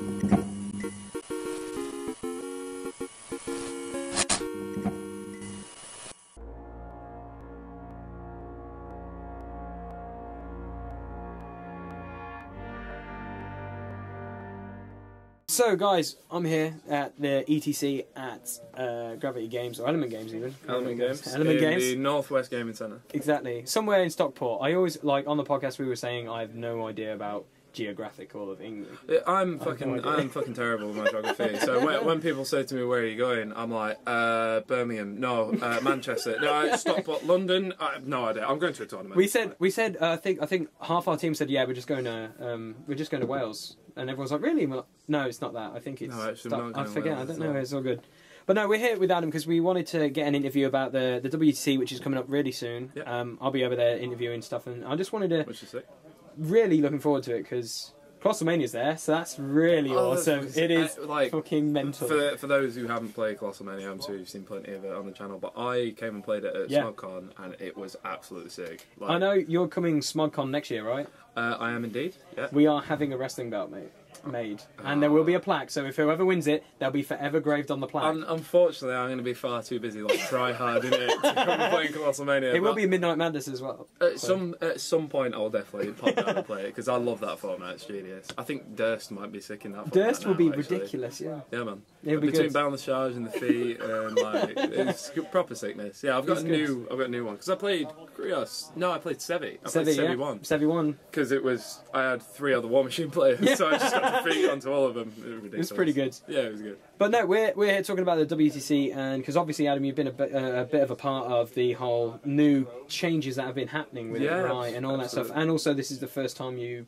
So guys, I'm here at the ETC at Gravity Games, or Element Games even. Element Games. Element Games. The Northwest Gaming Centre. Exactly. Somewhere in Stockport. I always, like, on the podcast we were saying I have no idea about geographical of England. I'm fucking terrible with my geography. So when people say to me, "Where are you going?" I'm like, Birmingham, no, Manchester, no, Stockport, London. I have no idea. I'm going to a tournament. We said. I think half our team said, yeah, we're just going to Wales, and everyone's like, really? And we're like, no, it's not that. I think it's. No, actually, we're not going I forget. Wales, I don't know. It's all good. But no, we're here with Adam because we wanted to get an interview about the WTC, which is coming up really soon. Yep. I'll be over there interviewing stuff, and I just wanted to. Which is sick. Really looking forward to it because Colossalmania's there, so that's really awesome. It is like fucking mental. For those who haven't played Colossalmania, I'm sure you've seen plenty of it on the channel, but I came and played it at SmogCon and it was absolutely sick. Like, I know you're coming SmogCon next year, right? I am indeed. Yeah. We are having a wrestling belt made, and there will be a plaque. So if whoever wins it, they'll be forever graved on the plaque. Unfortunately, I'm going to be far too busy, like try hard in it to come and play in Colossalmania. It will be Midnight Madness as well. At some point, I'll definitely pop down and play it because I love that format. It's genius. I think Durst might be sick in that. Durst will be actually ridiculous. Yeah. Yeah, man. It'll be between good. boundless charge and the feet, and like it's proper sickness. Yeah, I've got a new one because I played Krios. No, I played Sevi. I played Sevi 1. Sevi 1. Because I had 3 other War Machine players, so I just got to feed onto all of them. It was ridiculous. It was pretty good. Yeah, it was good. But no, we're here talking about the WTC, and because obviously, Adam, you've been a bit of a part of the whole new changes that have been happening with it, right, and all that stuff. And also, this is the first time you're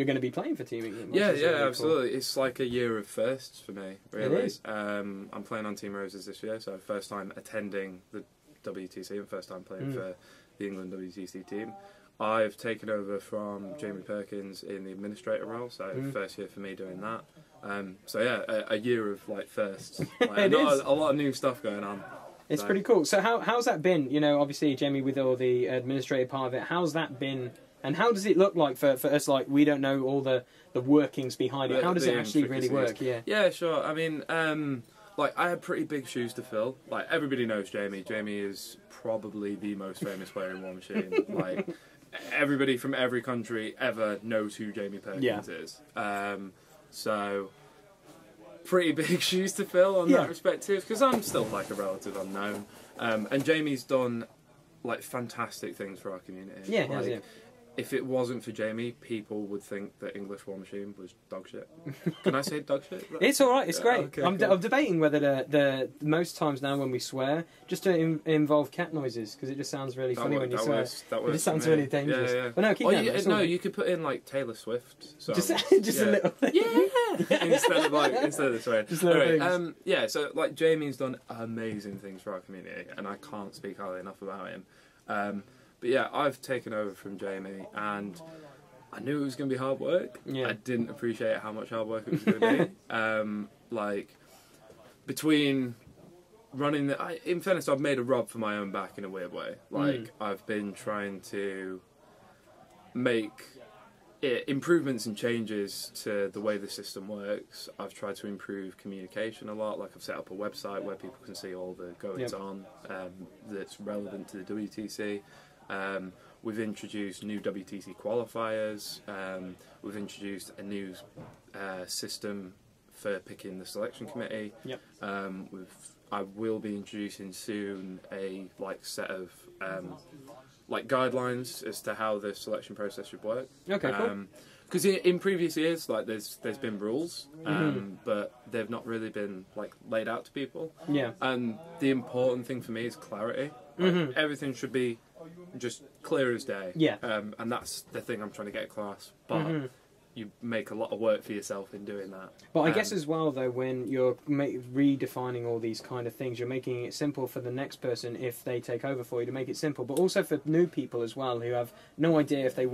going to be playing for Team England. Yeah, really absolutely. Cool. It's like a year of firsts for me, really. It is. I'm playing on Team Roses this year, so first time attending the WTC and first time playing for the England WTC team. I've taken over from Jamie Perkins in the administrator role, so first year for me doing that. So yeah, a year of like firsts. Like, a lot of new stuff going on. It's pretty cool. So how's that been? You know, obviously Jamie with all the administrative part of it. How's that been? And how does it look like for us? Like we don't know all the workings behind it. How does it actually really work? Yeah. Yeah, sure. I mean, like I had pretty big shoes to fill. Like everybody knows Jamie. Jamie is probably the most famous player in War Machine. Like everybody from every country ever knows who Jamie Perkins is. So pretty big shoes to fill on that respect too, because I'm still like a relative unknown. And Jamie's done like fantastic things for our community. Yeah, like, if it wasn't for Jamie, people would think that English War Machine was dog shit. Can I say dog shit? It's alright, it's great. Okay, I'm cool. debating whether the most times now when we swear, just to involve cat noises, because it just sounds really funny when you swear. It just sounds really dangerous. Yeah. But no, keep going. You could put in like Taylor Swift. Just a little thing. Yeah! instead of the swearing. Just little things. Yeah, so like Jamie's done amazing things for our community, and I can't speak highly enough about him. But yeah, I've taken over from Jamie, and I knew it was going to be hard work. Yeah. I didn't appreciate how much hard work it was going to be. Like, between running in fairness, I've made a rub for my own back in a weird way. Like, I've been trying to make improvements and changes to the way the system works. I've tried to improve communication a lot. Like, I've set up a website where people can see all the goings-on that's relevant to the WTC. We've introduced new WTC qualifiers. We've introduced a new system for picking the selection committee. Yep. I will be introducing soon a set of guidelines as to how the selection process should work. Okay, cool. Because in previous years, there's been rules, but they've not really been laid out to people. Yeah. And the important thing for me is clarity. Everything should be just clear as day. Yeah. And that's the thing I'm trying to get across. But you make a lot of work for yourself in doing that. But I guess as well, though, when you're redefining all these kind of things, you're making it simple for the next person if they take over for you to make it simple. But also for new people as well who have no idea if they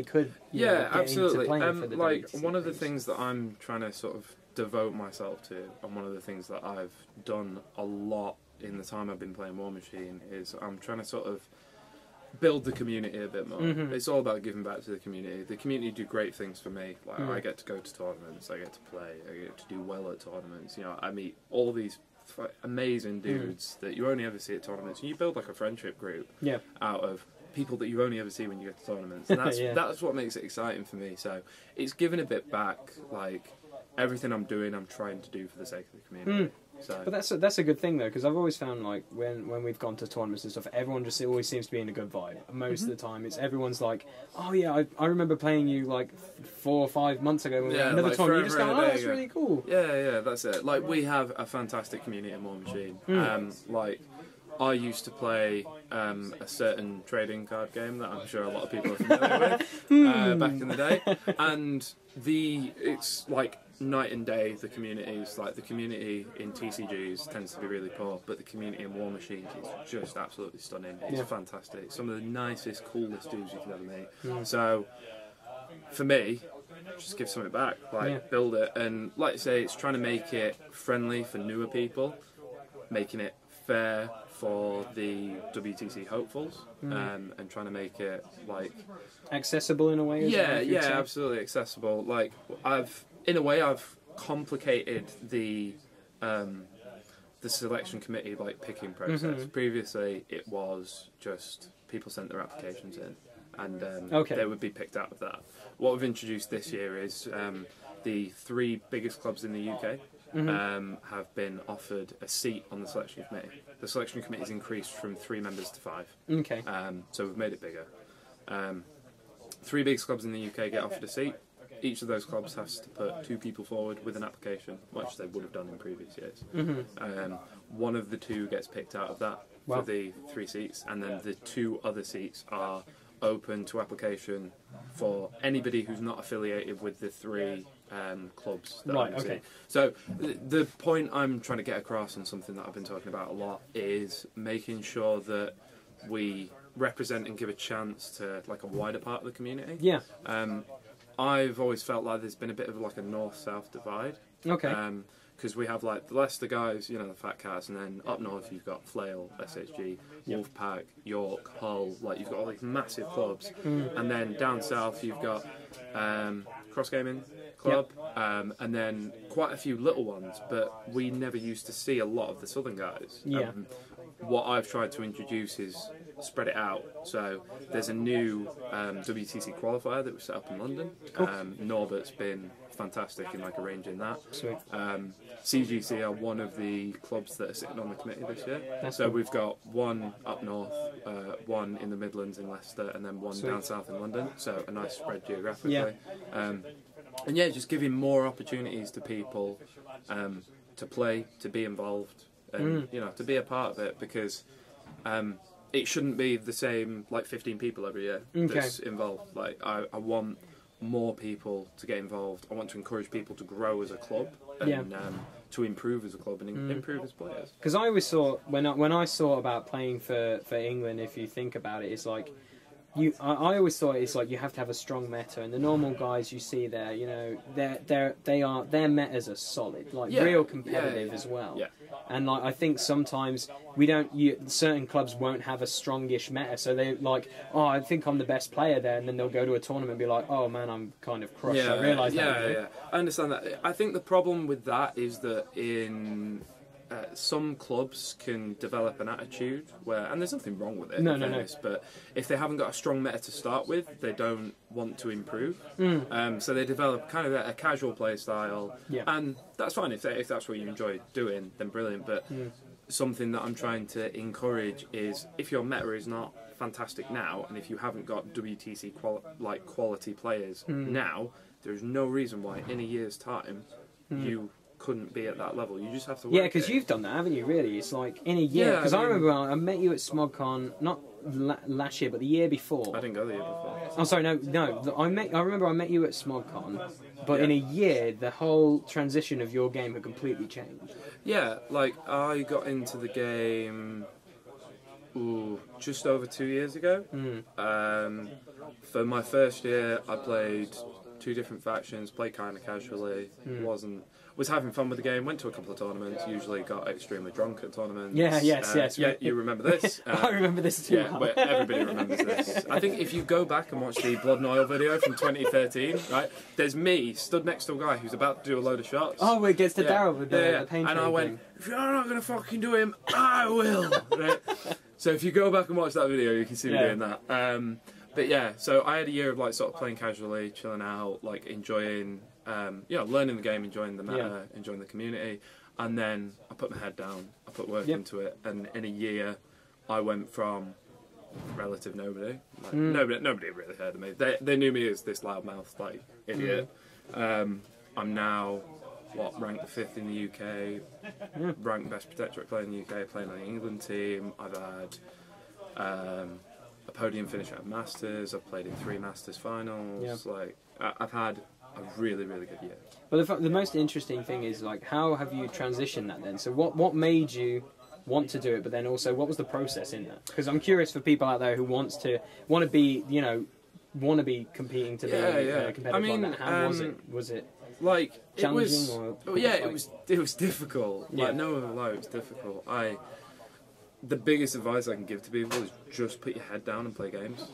could. Get absolutely. Into playing for the WTC one of the things that I'm trying to sort of devote myself to, and one of the things that I've done a lot in the time I've been playing War Machine, is I'm trying to sort of build the community a bit more. It's all about giving back to the community. The community do great things for me. Like I get to go to tournaments, I get to play, I get to do well at tournaments. You know, I meet all these amazing dudes that you only ever see at tournaments, and you build like a friendship group out of people that you only ever see when you get to tournaments, and that's what makes it exciting for me. So it's giving a bit back. Like everything I'm doing, I'm trying to do for the sake of the community. So. But that's a good thing though, because I've always found like when we've gone to tournaments and stuff, everyone just always seems to be in a good vibe. Most of the time, it's everyone's like, oh yeah, I remember playing you like 4 or 5 months ago when we had another tournament. You just go, oh, that's really cool. Yeah, that's it. Like we have a fantastic community at War Machine. Like I used to play a certain trading card game that I'm sure a lot of people are familiar with back in the day, and it's like night and day. The communities, like the community in TCGs tends to be really poor, but the community in War Machine is just absolutely stunning. It's fantastic. Some of the nicest, coolest dudes you can ever meet. So for me, just give something back, like build it, and like I say, it's trying to make it friendly for newer people, making it fair for the WTC hopefuls, and trying to make it like accessible in a way. Absolutely accessible. Like I've complicated the selection committee like picking process. Previously, it was just people sent their applications in, and they would be picked out of that. What we've introduced this year is the 3 biggest clubs in the UK. Have been offered a seat on the selection committee. The selection committee has increased from 3 members to 5. Okay. So we've made it bigger. 3 biggest clubs in the UK get offered a seat. Each of those clubs has to put 2 people forward with an application, which they would have done in previous years. One of the 2 gets picked out of that for the 3 seats, and then the 2 other seats are open to application for anybody who's not affiliated with the 3 clubs that I'm seeing. So the point I'm trying to get across, and something that I've been talking about a lot, is making sure that we represent and give a chance to like a wider part of the community. Yeah. I've always felt like there's been a bit of like a north-south divide. Okay. Because we have like the Leicester guys, you know, the Fat Cats, and then up north you've got Flail, SHG, Wolfpack, York, Hull. Like you've got all these massive clubs, and then down south you've got Cross Gaming Club, and then quite a few little ones. But we never used to see a lot of the southern guys. What I've tried to introduce is spread it out. So there's a new WTC qualifier that was set up in London. Norbert's been fantastic in like arranging that. Sweet. CGC are one of the clubs that are sitting on the committee this year. So we've got one up north, one in the Midlands in Leicester, and then one down south in London. So a nice spread geographically. And yeah, just giving more opportunities to people to play, to be involved, and you know, to be a part of it, because it shouldn't be the same like 15 people every year that's involved. Like I want more people to get involved. I want to encourage people to grow as a club and to improve as a club and improve as players. Because I always thought when I saw about playing for England, if you think about it, it's like I always thought it's like you have to have a strong meta, and the normal guys you see there, you know, their metas are solid, like real competitive as well. Yeah. And like I think sometimes certain clubs won't have a strongish meta, so they like, oh, I think I'm the best player there, and then they'll go to a tournament and be like, oh man, I'm kind of crushed. I realise that. Yeah, I understand that. I think the problem with that is that in some clubs can develop an attitude where, and there's nothing wrong with it, but if they haven't got a strong meta to start with, they don't want to improve. So they develop kind of a casual play style, and that's fine if that's what you enjoy doing, then brilliant. But something that I'm trying to encourage is, if your meta is not fantastic now, and if you haven't got WTC quality players now, there's no reason why in a year's time you couldn't be at that level. You just have to work. Yeah, because you've done that, haven't you? Really, it's like in a year. Because I remember I met you at SmogCon, not last year, but the year before. I didn't go the year before. Oh, sorry, no. I remember I met you at SmogCon, but in a year, the whole transition of your game had completely changed. Yeah, like I got into the game just over 2 years ago. For my first year, I played 2 different factions, played kind of casually, was having fun with the game, went to a couple of tournaments, usually got extremely drunk at tournaments. Yeah, yes. Yeah, you remember this. I remember this too. Yeah, but everybody remembers this. I think if you go back and watch the Blood and Oil video from 2013, right, there's me stood next to a guy who's about to do a load of shots. Oh, it gets to Daryl with the paint. And I went, if you're not going to fucking do him, I will. Right? So if you go back and watch that video, you can see me doing that. But yeah, so I had a year of like sort of playing casually, chilling out, like enjoying, learning the game, enjoying the meta, enjoying the community, and then I put my head down, I put work into it, and in a year, I went from relative nobody, like, nobody really heard of me. They knew me as this loudmouth like idiot. I'm now ranked 5th in the UK, ranked best protectorate player in the UK, playing on the England team. I've had a podium finish at Masters. I've played in 3 Masters finals. Like I've had a really, really good year. But the most interesting thing is like, how have you transitioned that then? So what made you want to do it? But then also, what was the process in that? Because I'm curious for people out there who want to be, want to be competing to be competitive. I mean, like that. How was it? Was it like challenging? It was difficult. Like no one will lie, it was difficult. The biggest advice I can give to people is just put your head down and play games.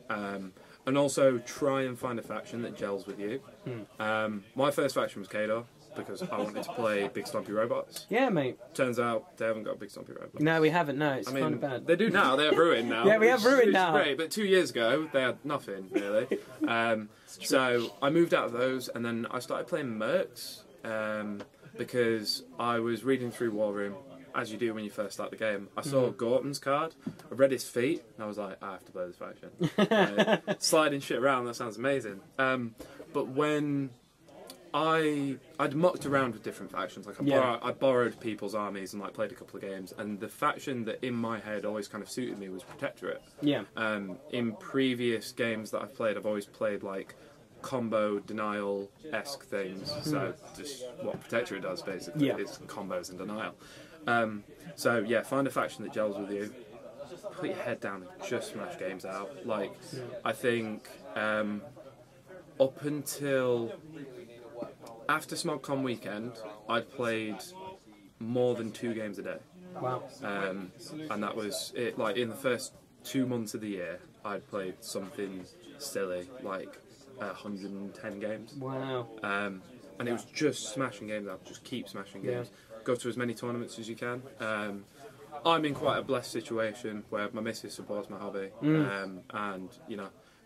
And also try and find a faction that gels with you. My first faction was Kadar because I wanted to play big stompy robots. Yeah, mate. Turns out they haven't got big stompy robots. No, we haven't. No, it's kind of bad. They do now. They have Ruin now. Yeah, we have Ruin now. Great, but 2 years ago they had nothing really. So I moved out of those, and then I started playing Mercs because I was reading through War Room, as you do when you first start the game. I saw Gorton's card, I read his feat, and I was like, I have to play this faction. Sliding shit around, that sounds amazing. But when I'd mucked around with different factions, like I borrowed people's armies and like played a couple of games, and the faction that in my head always kind of suited me was Protectorate. Yeah. In previous games that I've played, I've always played like combo denial-esque things, so just what Protectorate does basically is combos and denial. So yeah, find a faction that gels with you, put your head down and just smash games out. Like I think up until after SmogCon weekend, I'd played more than 2 games a day. Wow. And that was it. Like in the first 2 months of the year, I'd played something silly like 110 games. Wow. And it was just smashing games out. Just keep smashing games. Go to as many tournaments as you can. I'm in quite a blessed situation where my missus supports my hobby, and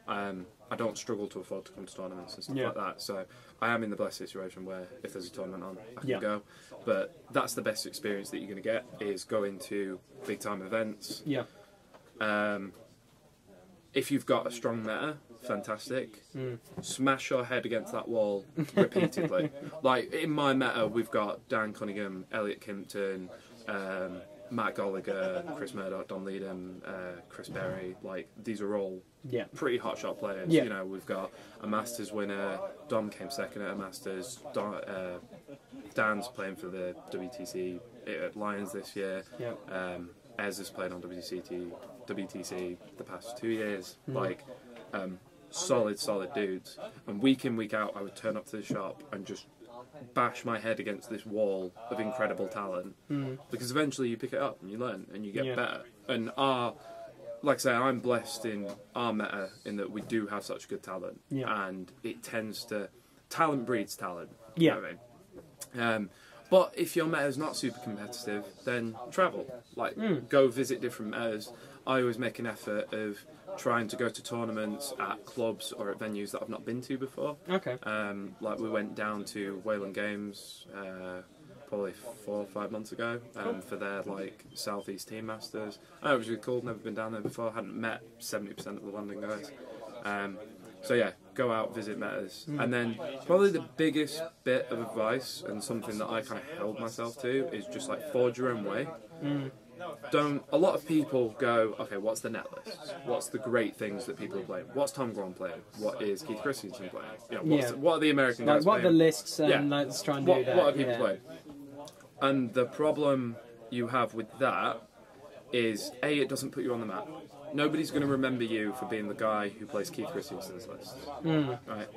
I don't struggle to afford to come to tournaments and stuff like that. So I am in the blessed situation where if there's a tournament on, I can go. But that's the best experience that you're going to get, is going to big time events. Yeah. If you've got a strong meta, fantastic. Smash your head against that wall repeatedly. Like in my meta, we've got Dan Cunningham, Elliot Kimpton, Matt Gallagher, Chris Murdoch, Don Leadham, Chris Berry. Like these are all pretty hot shot players. You know, we've got a Masters winner. Dom came second at a Masters. Dan's playing for the WTC at Lions this year. Ez has played on WTC the past 2 years. Like solid dudes. And week in, week out, I would turn up to the shop and just bash my head against this wall of incredible talent, because eventually you pick it up and you learn and you get better. And like I say, I'm blessed in our meta in that we do have such good talent, and it tends to talent breeds talent. You know what I mean? But if your meta is not super competitive, then travel. Like go visit different metas. I always make an effort of trying to go to tournaments at clubs or at venues that I've not been to before. Okay. Like we went down to Wayland Games probably 4 or 5 months ago for their like Southeast Team Masters. It was really cool. Never been down there before. Hadn't met 70% of the London guys. So yeah, go out, visit metas. And then probably the biggest bit of advice and something that I kind of held myself to is just like forge your own way. A lot of people go, okay, what's the net list? What's the great things that people are playing? What's Tom Grom playing? What is Keith Christensen playing? You know, what are the American guys what playing? What are the lists and let's try and do that. What are people playing? And the problem you have with that is, A, it doesn't put you on the map. Nobody's going to remember you for being the guy who plays Keith Christensen's list. Right?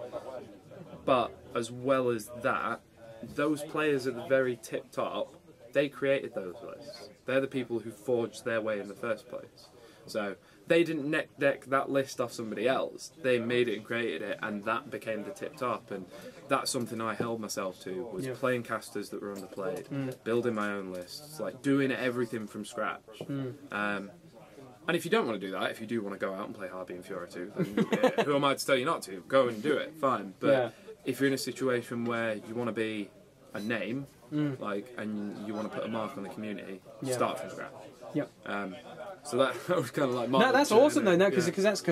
But as well as that, those players at the very tip top, they created those lists. They're the people who forged their way in the first place. So they didn't neck deck that list off somebody else. They made it and created it, and that became the tip top. And that's something I held myself to, was playing casters that were underplayed, building my own lists, like doing everything from scratch. And if you don't want to do that, if you do want to go out and play Harby and Fiora 2, then who am I to tell you not to? Go and do it, fine. But if you're in a situation where you want to be a name, and you want to put a mark on the community, start from scratch. Yep. So that was kind of like my... No, that's awesome though. No, because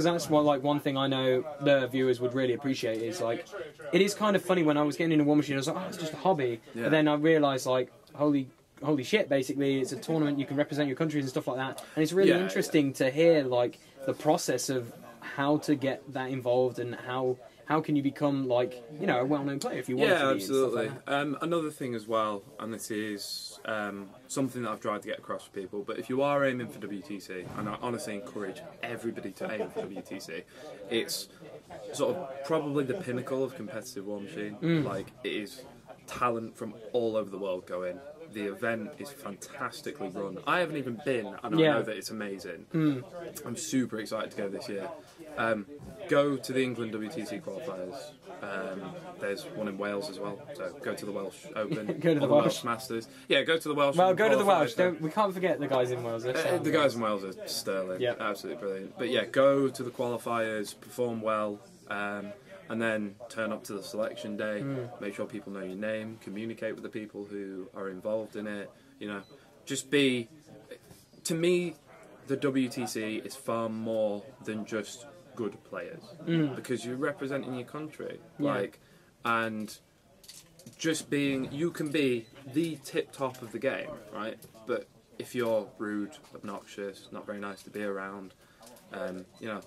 that's what, like, one thing I know the viewers would really appreciate is, like, it is kind of funny when I was getting into War Machine. I was like, oh, it's just a hobby, but then I realised, like, holy shit, basically it's a tournament, you can represent your countries and stuff like that, and it's really interesting to hear, like, the process of how to get that involved and how can you become, like, you know, a well-known player if you want to be. Absolutely. And stuff like that. Another thing as well, and this is something that I've tried to get across to people, but if you are aiming for WTC, and I honestly encourage everybody to aim for WTC, it's sort of probably the pinnacle of competitive War Machine. Like, it is talent from all over the world going. The event is fantastically run. I haven't even been, and I know that it's amazing. I'm super excited to go this year. Go to the England WTC qualifiers. There's one in Wales as well, so go to the Welsh Open. Go to the Welsh Masters. Yeah, go to the Welsh. Well, go to the Welsh. We can't forget the guys in Wales. The guys in Wales are sterling. Absolutely brilliant. But yeah, go to the qualifiers, perform well. And then turn up to the selection day, make sure people know your name, communicate with the people who are involved in it, you know, just be... To me, the WTC is far more than just good players, because you're representing your country, like, and just being... You can be the tip-top of the game, right? But if you're rude, obnoxious, not very nice to be around, you know...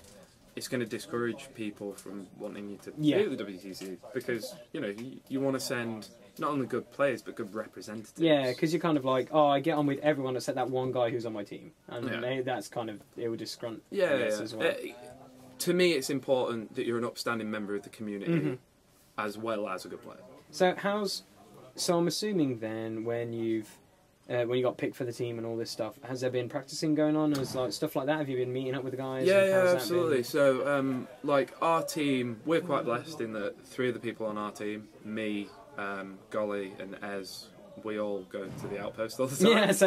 It's going to discourage people from wanting you to do the WTC, because, you know, you want to send not only good players but good representatives. Yeah, because you're kind of like, oh, I get on with everyone except that one guy who's on my team, and that's kind of, it will disgrunt as well. To me, it's important that you're an upstanding member of the community as well as a good player. So I'm assuming then when you got picked for the team and all this stuff, has there been practicing going on? Has, like, stuff like that? Have you been meeting up with the guys? Yeah, absolutely. So, like, our team, we're quite blessed in that 3 of the people on our team, me, Golly and Ez, we all go to the outpost all the time. Yeah, so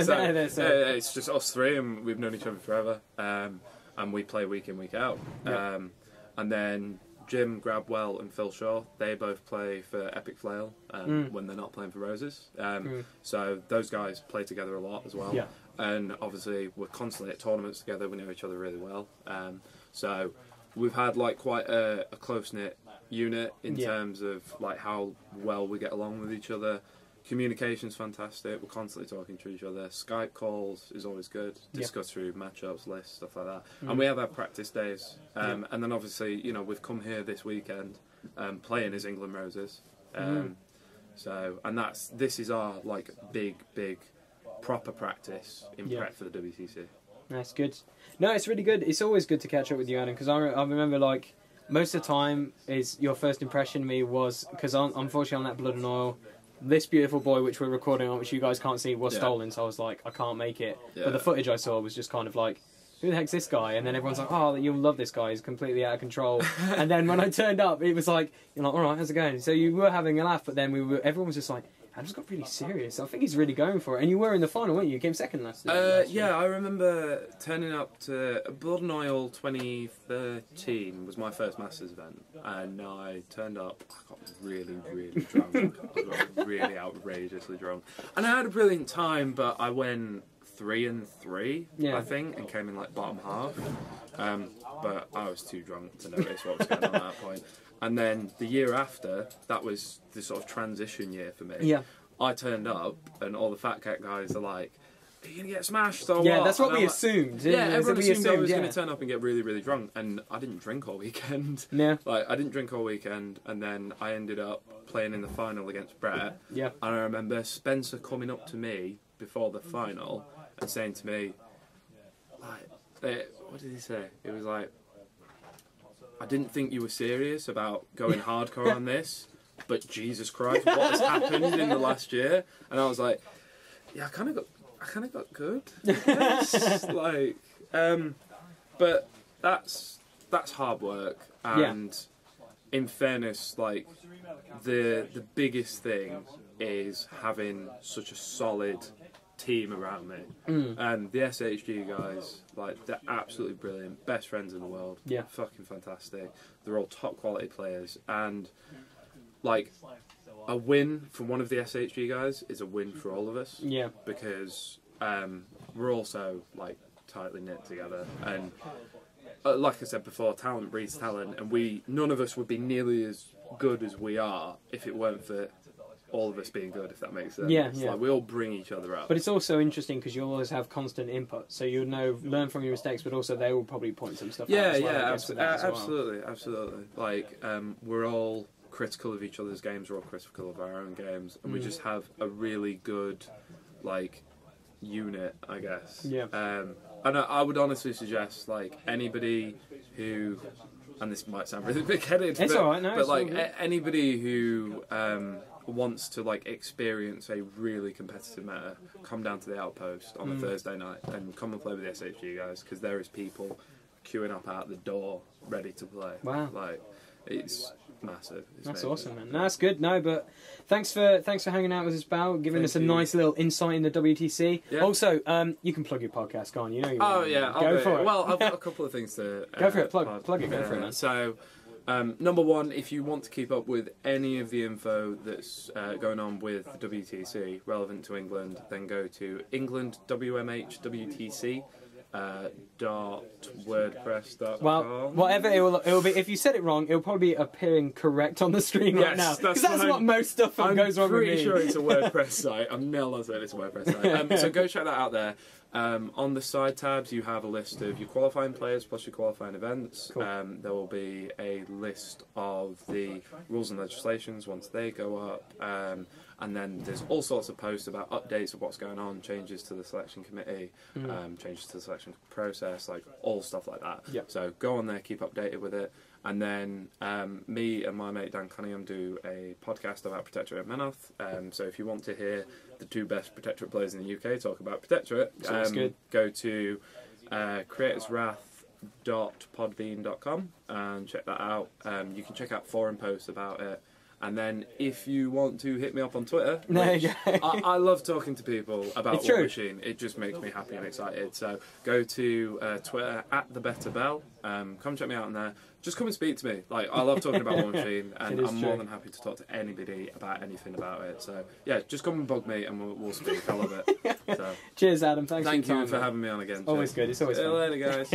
it's just us 3, and we've known each other forever, and we play week in, week out. And then Jim Grabwell and Phil Shaw, they both play for Epic Flail when they're not playing for Roses. So those guys play together a lot as well. Yeah. And obviously we're constantly at tournaments together, we know each other really well. So we've had, like, quite a close-knit unit in terms of, like, how well we get along with each other. Communication's fantastic, we're constantly talking to each other. Skype calls is always good, discuss through matchups, lists, stuff like that. And we have our practice days. And then obviously, you know, we've come here this weekend playing as England Roses. So, and this is our, like, big proper practice in prep for the WTC. That's good. No, it's really good. It's always good to catch up with you, Adam, because I remember, like, most of the time is your first impression of me was, because unfortunately on that Blood and Oil, this beautiful boy which we're recording on, which you guys can't see, was stolen, so I was like, I can't make it. But the footage I saw was just kind of like, who the heck's this guy? And then everyone's like, oh, you'll love this guy, he's completely out of control. And then when I turned up, it was like, you're like, alright, how's it going? So you were having a laugh, but then everyone was just like, Adam's got really serious. I think he's really going for it. And you were in the final, weren't you? You came second last year. Yeah, I remember turning up to Blood and Oil 2013 was my first Masters event, and I turned up. I got really drunk. I got really outrageously drunk, and I had a brilliant time. But I went 3-3, I think, and came in, like, bottom half. But I was too drunk to notice what was going on at that point. And then the year after, that was the sort of transition year for me. Yeah. I turned up, and all the Fat Cat guys are like, are you going to get smashed or what? Yeah, that's what we assumed. Yeah, everyone assumed I was going to turn up and get really drunk, and I didn't drink all weekend. Yeah. Like, I didn't drink all weekend, and then I ended up playing in the final against Brett. Yeah. And I remember Spencer coming up to me before the final and saying to me, like, what did he say? It was like, I didn't think you were serious about going hardcore on this, but Jesus Christ, what has happened in the last year? And I was like, yeah, I kind of got good. Like, but that's hard work, and in fairness, like the biggest thing is having such a solid team around me, and the SHG guys, like, they're absolutely brilliant, best friends in the world, fucking fantastic. They're all top quality players, and like a win from one of the SHG guys is a win for all of us, because we're also like tightly knit together, and like I said before, talent breeds talent, and none of us would be nearly as good as we are if it weren't for all of us being good, if that makes sense. Like, we all bring each other up. But it's also interesting because you'll always have constant input, so you'll learn from your mistakes, but also they will probably point some stuff out as well, absolutely. Like, we're all critical of each other's games, we're all critical of our own games, and we just have a really good, like, unit, I guess. And I would honestly suggest, like, anybody who, and this might sound really big-headed, it's alright, no, but like anybody who wants to like experience a really competitive meta, come down to the Outpost on a Thursday night and come and play with the SHG guys, because there is people queuing up out the door ready to play. Wow, like, it's massive. That's awesome, man. No, that's good. No, but thanks for hanging out with us, Bal, giving us a nice little insight in the WTC. Also, you can plug your podcast, go on. You know you want. Go for it. Well, I've got a couple of things to go for it. Plug it. Go for it, man. So, number one, if you want to keep up with any of the info that's going on with the WTC relevant to England, then go to englandwmhwtc. .wordpress.com. Well, whatever it will be. If you said it wrong, it will probably be appearing correct on the screen right now, because that's what most stuff goes wrong with me. I'm pretty sure it's a WordPress site. I'm nailed on saying it's a WordPress site. So go check that out there. On the side tabs, you have a list of your qualifying players plus your qualifying events. Cool. There will be a list of the rules and legislations once they go up. And then there's all sorts of posts about updates of what's going on, changes to the selection committee, changes to the selection process, like all stuff like that. So go on there, keep updated with it. And then me and my mate Dan Cunningham do a podcast about Protectorate Menoth. So if you want to hear the two best Protectorate players in the UK talk about Protectorate, go to creatorswrath.podbean.com and check that out. You can check out forum posts about it. And then if you want to hit me up on Twitter, I love talking to people about War Machine. It just makes me happy and excited. So go to Twitter @TheBetterBell. Come check me out on there. Just come and speak to me. Like, I love talking about War Machine, and I'm more than happy to talk to anybody about anything about it. So yeah, just come and bug me, and we'll speak. I love it. So, cheers, Adam. Thank you for having me on again. Always good. It's always fun. See you later, guys.